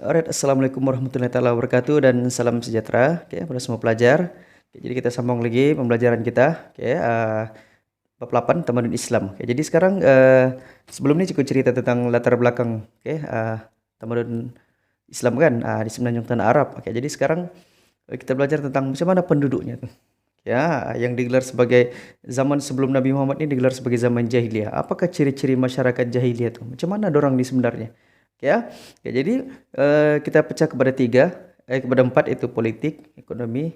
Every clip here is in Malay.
Alright, assalamualaikum warahmatullahi taala wabarakatuh dan salam sejahtera, pada semua pelajar. Jadi kita sambung lagi pembelajaran kita, bab 8 Tamadun Islam. Jadi sekarang sebelum ini cukup cerita tentang latar belakang, Tamadun Islam kan, di semenanjung tanah Arab. Jadi sekarang kita belajar tentang macam mana penduduknya tuh. Yang digelar sebagai zaman sebelum Nabi Muhammad ini digelar sebagai zaman jahiliyah. Apakah ciri-ciri masyarakat jahiliyah tuh? Macam mana dorang di sebenarnya? Jadi kita pecah kepada kepada empat, itu politik, ekonomi,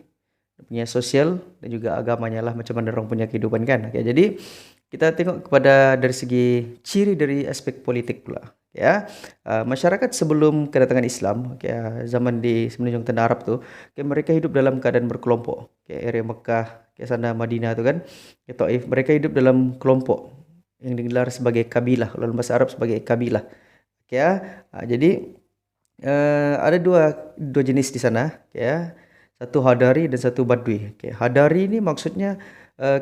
punya sosial dan juga agamanya lah, macam mana orang punya kehidupan kan. Jadi kita tengok kepada dari segi ciri dari aspek politik pula. Masyarakat sebelum kedatangan Islam, zaman di semenanjung tanah Arab tuh, mereka hidup dalam keadaan berkelompok. Area Mekah, sana Madinah tu kan, Taif, mereka hidup dalam kelompok yang digelar sebagai kabilah, dalam bahasa Arab sebagai kabilah. Jadi ada dua jenis di sana, satu Hadari dan satu Badui. Hadari ini maksudnya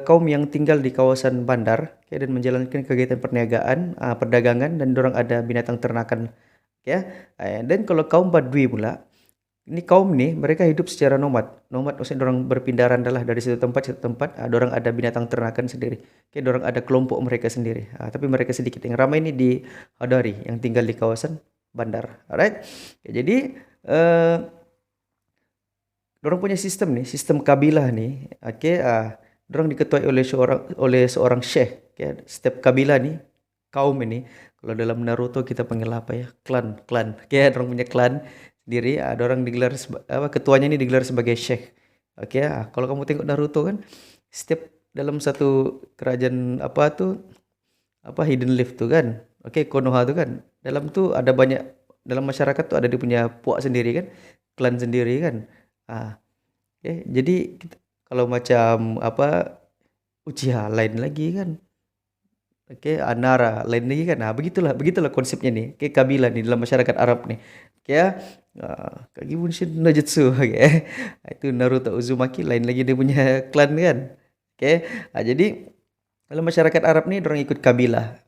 kaum yang tinggal di kawasan bandar, dan menjalankan kegiatan perniagaan, perdagangan, dan dorang ada binatang ternakan. Dan kalau kaum Badui pula, ini kaum ni mereka hidup secara nomad. Nomad maksudnya dorang berpindah randalah dari satu tempat, dorang ada binatang ternakan sendiri. Dorang ada kelompok mereka sendiri. Tapi mereka sedikit. Yang ramai ini di Hadari yang tinggal di kawasan bandar. Alright. Jadi dorang punya sistem nih, sistem kabilah nih. Dorang diketuai oleh seorang syekh. Setiap kabilah nih, kaum ini, kalau dalam Naruto kita panggil apa ya? Klan. Dorang punya klan sendiri. Dorang digelar ketuanya ini digelar sebagai syekh. Kalau kamu tengok Naruto kan, setiap dalam satu kerajaan Hidden Leaf tuh kan. Konoha tuh kan. Dalam tuh ada banyak, dalam masyarakat tuh ada dia punya puak sendiri kan, klan sendiri kan. Jadi kalau macam Uchiha lain lagi kan. Anara lain lagi kan. Begitulah konsepnya nih. Kabilah nih dalam masyarakat Arab nih. Kage Bunshin no Jutsu. Itu Naruto Uzumaki lain lagi dia punya klan kan. Jadi dalam masyarakat Arab nih dorang ikut kabilah.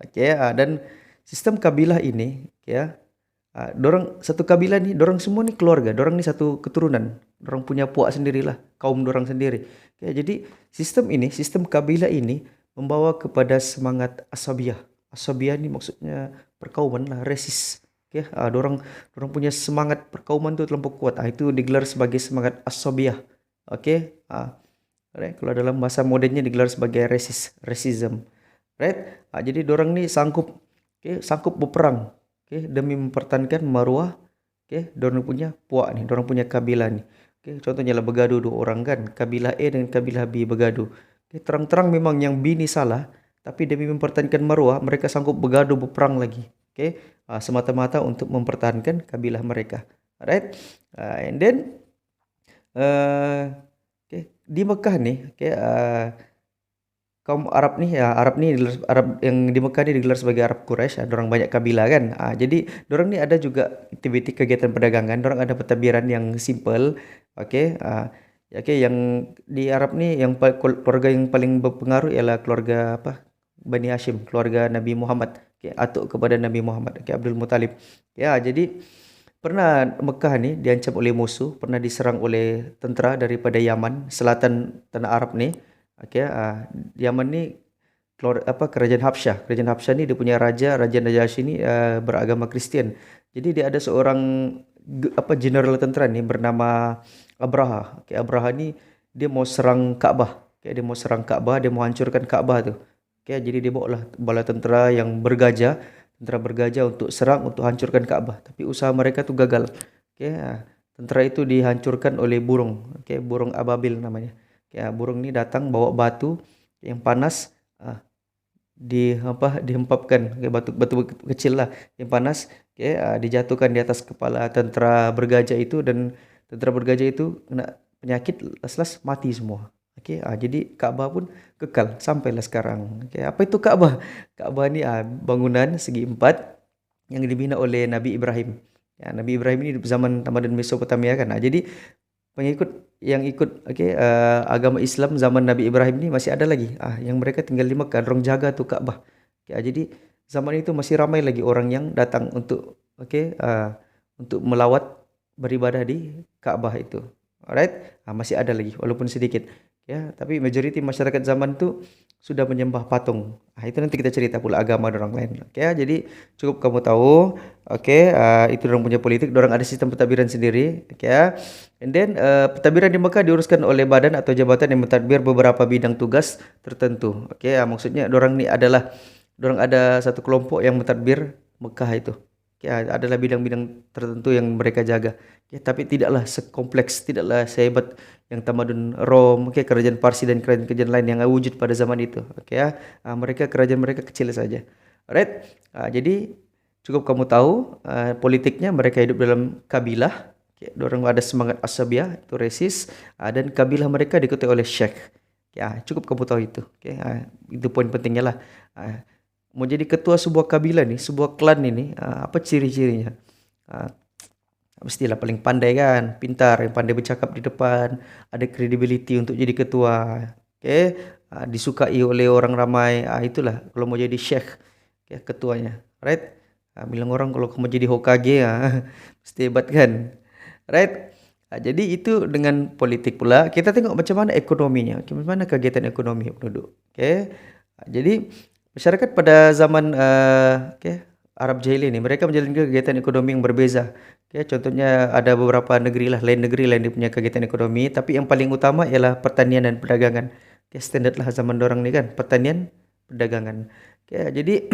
Dan sistem kabilah ini, dorang satu kabilah nih, dorang semua nih keluarga, dorang nih satu keturunan, dorang punya puak sendirilah, kaum dorang sendiri. Jadi sistem kabilah ini membawa kepada semangat asabiyah. Asabiyah ini maksudnya perkauman lah, resis. Dorang punya semangat perkauman tuh terlampau kuat. Itu digelar sebagai semangat asabiyah. Right? Kalau dalam bahasa modernnya digelar sebagai racism. Right? Jadi dorang nih sanggup berperang, demi mempertahankan maruah, dorang punya puak nih, dorang punya kabilah nih. Contohnya lah bergaduh dua orang kan, kabilah A dengan kabilah B bergaduh. Terang-terang memang yang B ni salah, tapi demi mempertahankan maruah mereka sanggup bergaduh berperang lagi. Semata-mata untuk mempertahankan kabilah mereka. Alright? And then di Mekah nih, kaum Arab nih, Arab yang di Mekah ni digelar sebagai Arab Quraisy. Dorang banyak kabilah kan. Jadi dorang ni ada juga aktiviti kegiatan perdagangan. Dorang ada pentadbiran yang simple. Yang di Arab ni yang keluarga yang paling berpengaruh ialah keluarga Bani Hashim, keluarga Nabi Muhammad. Atuk kepada Nabi Muhammad, Abdul Muttalib. Jadi pernah Mekah ni diancam oleh musuh, pernah diserang oleh tentera daripada Yaman, selatan tanah Arab ni. Yaman ni kerajaan Habsyah. Kerajaan Habsyah ni dia punya Raja Najasyi ni beragama Kristian. Jadi dia ada seorang general tentera ni bernama Abraha. Abraha ni dia mau serang Kaabah. Dia mau serang Kaabah, dia mau hancurkan Kaabah tu. Jadi dia bawa lah bala tentera yang bergajah, untuk serang, untuk hancurkan Kaabah. Tapi usaha mereka tu gagal. Tentera itu dihancurkan oleh burung. Burung ababil namanya. Burung ni datang bawa batu yang panas, dihempapkan, batu kecil lah yang panas, dijatuhkan di atas kepala tentera bergajah itu, dan tentera bergajah itu kena penyakit, las mati semua. Jadi Kaabah pun kekal sampailah sekarang. Apa itu Kaabah? Kaabah ni bangunan segi empat yang dibina oleh Nabi Ibrahim. Nabi Ibrahim ini di zaman tamadun Mesopotamia kan. Jadi pengikut yang ikut agama Islam zaman Nabi Ibrahim ni masih ada lagi. Yang mereka tinggal di Mekah, dorang jaga tu Kaabah. Jadi zaman itu masih ramai lagi orang yang datang untuk untuk melawat beribadah di Ka'bah itu. Alright? Masih ada lagi walaupun sedikit. Ya, tapi majoriti masyarakat zaman tu sudah menyembah patung. Itu nanti kita cerita pula agama orang lain. Oke, jadi cukup kamu tahu. Oke, itu orang punya politik. Orang ada sistem pentadbiran sendiri. Oke, and then pentadbiran di Mekah diuruskan oleh badan atau jabatan yang mentadbir beberapa bidang tugas tertentu. Oke, maksudnya orang ni adalah orang ada satu kelompok yang mentadbir Mekah itu. Ya, adalah bidang-bidang tertentu yang mereka jaga. Ya, tapi tidaklah sekompleks, tidaklah sehebat yang tamadun Rom, kerajaan Parsi dan kerajaan-kerajaan lain yang wujud pada zaman itu. Ya, mereka kerajaan mereka kecil saja. Alright. Jadi cukup kamu tahu politiknya mereka hidup dalam kabilah. Orang ada semangat asabiah, itu resis, dan kabilah mereka diikuti oleh syekh. Ya, cukup kamu tahu itu. Itu poin pentingnya lah. Mau jadi ketua sebuah kabilah nih, sebuah klan ini, apa ciri-cirinya? Mestilah paling pandai kan, pintar, yang pandai bercakap di depan, ada credibility untuk jadi ketua. Disukai oleh orang ramai. Itulah kalau mau jadi syekh, ketuanya. Right? Bilang orang kalau kamu jadi Hokage, mesti hebat kan. Right? Jadi itu dengan politik pula. Kita tengok macam mana ekonominya, macam mana kegiatan ekonomi penduduk. Jadi masyarakat pada zaman Arab Jahiliyah ini mereka menjalankan kegiatan ekonomi yang berbeza. Contohnya ada beberapa negeri lah, lain dia punya kegiatan ekonomi, tapi yang paling utama ialah pertanian dan perdagangan. Standard lah zaman dorang ni kan, pertanian, perdagangan. Jadi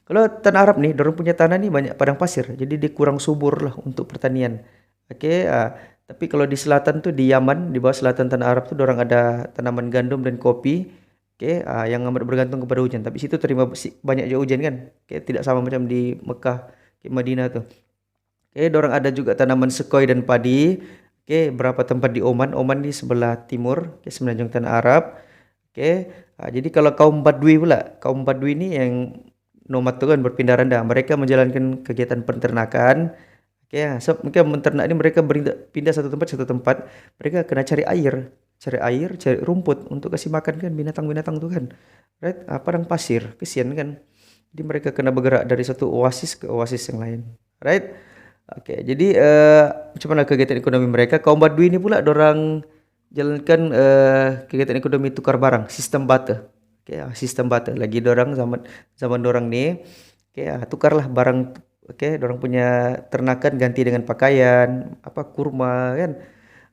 kalau tanah Arab nih, dorang punya tanah ni banyak padang pasir, jadi dia kurang subur lah untuk pertanian. Tapi kalau di selatan tu, di Yaman, di bawah selatan tanah Arab tu dorang ada tanaman gandum dan kopi. Yang amat bergantung kepada hujan. Tapi situ terima banyak juga hujan kan. Tidak sama macam di Mekah, Madinah tu. Dorang ada juga tanaman sekoi dan padi. Berapa tempat di Oman. Oman di sebelah timur, semenanjung tanah Arab. Jadi kalau kaum Badui pula, kaum Badui ni yang nomad tu kan berpindah randa. Mereka menjalankan kegiatan peternakan. So mereka menternak ni mereka pindah satu tempat. Mereka kena cari air, cari rumput untuk kasih makan kan binatang-binatang tu kan. Right? Padang pasir, kesian kan. Jadi mereka kena bergerak dari satu oasis ke oasis yang lain. Right? Jadi macam mana kegiatan ekonomi mereka? Kaum Badui ni pula dorang jalankan kegiatan ekonomi tukar barang, sistem barter. Sistem barter. Lagi dorang zaman dorang ni tukarlah barang. Dorang punya ternakan ganti dengan pakaian, kurma kan.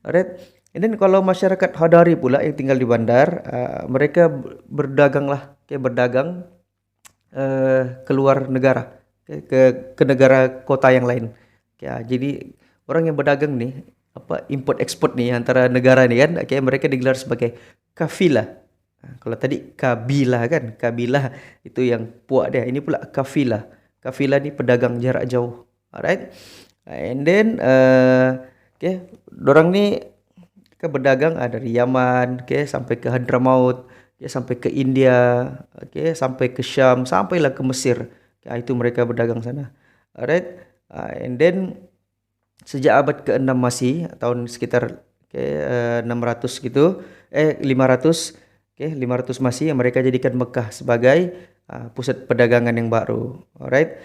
Alright. And then kalau masyarakat Hadari pula yang tinggal di bandar, mereka berdagang lah, berdagang keluar negara, ke negara kota yang lain. Jadi orang yang berdagang nih, import export nih antara negara nih kan, mereka digelar sebagai kafilah. Kalau tadi kabilah kan, kabilah itu yang puak dia. Ini pula kafilah. Kafilah ni pedagang jarak jauh. Alright. And then dorang ni berdagang dari Yaman, sampai ke Hadramaut, sampai ke India, sampai ke Syam, sampailah ke Mesir. Itu mereka berdagang sana. Alright. And then sejak abad ke-6 Masih, tahun sekitar 600 gitu, 500 500 Masih, mereka jadikan Mekah sebagai pusat perdagangan yang baru. Alright.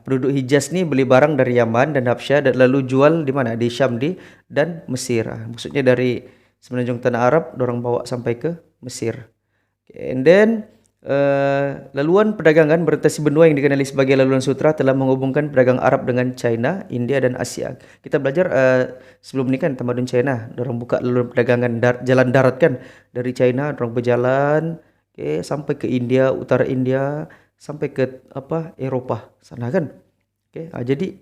Penduduk Hijaz ni beli barang dari Yaman dan Habsyah dan lalu jual di mana? Di Syam dan Mesir. Maksudnya dari semenanjung tanah Arab dorang bawa sampai ke Mesir. And then laluan perdagangan berentasi benua yang dikenali sebagai laluan sutra telah menghubungkan pedagang Arab dengan China, India dan Asia. Kita belajar sebelum ni kan tamadun China, dorang buka laluan perdagangan jalan darat kan, dari China dorang berjalan sampai ke India, utara India, sampai ke Eropah sana kan. Jadi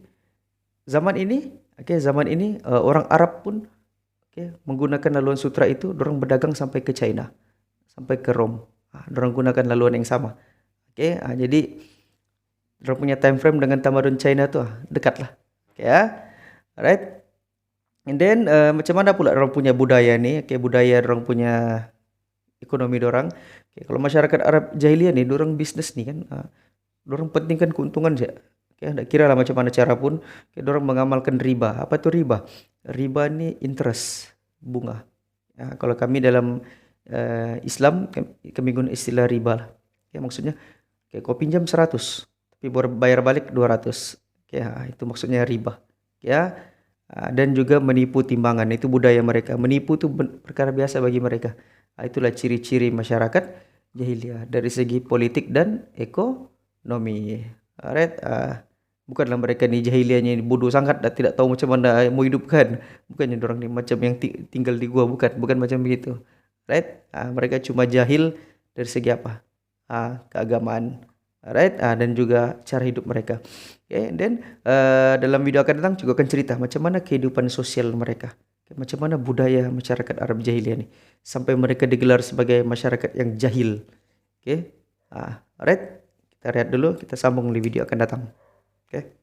zaman ini orang Arab pun menggunakan laluan sutra itu, dorang berdagang sampai ke China, sampai ke Rom. Dorang gunakan laluan yang sama. Jadi dorang punya time frame dengan tamadun China tu dekat lah. Alright. And then macam mana pula dorang punya budaya ni? Budaya dorang punya ekonomi dorang. Kalau masyarakat Arab Jahiliyah ni, dorang bisnes ni kan, dorang pentingkan keuntungan saja. Tak kira lah macam mana cara pun, dorang mengamalkan riba. Apa tu riba? Riba ni interest, bunga. Kalau kami dalam Islam, kami guna istilah riba lah. Maksudnya, kau pinjam 100, tapi bayar balik 200. Itu maksudnya riba. ya. Dan juga menipu timbangan, itu budaya mereka. Menipu itu perkara biasa bagi mereka. Itulah ciri-ciri masyarakat jahiliyah dari segi politik dan ekonomi. Alright, bukanlah mereka ni jahiliyahnya ini bodoh sangat dan tidak tahu macam mana mau hidupkan. Bukannya orang ni macam yang tinggal di gua, bukan macam begitu. Right? Mereka cuma jahil dari segi apa? Keagamaan. Alright, dan juga cara hidup mereka. Okay, then dalam video akan datang juga akan cerita macam mana kehidupan sosial mereka. Okay, macam mana budaya masyarakat Arab jahiliyah ni sampai mereka digelar sebagai masyarakat yang jahil. Okay, alright, kita lihat dulu, kita sambung di video akan datang. Okay.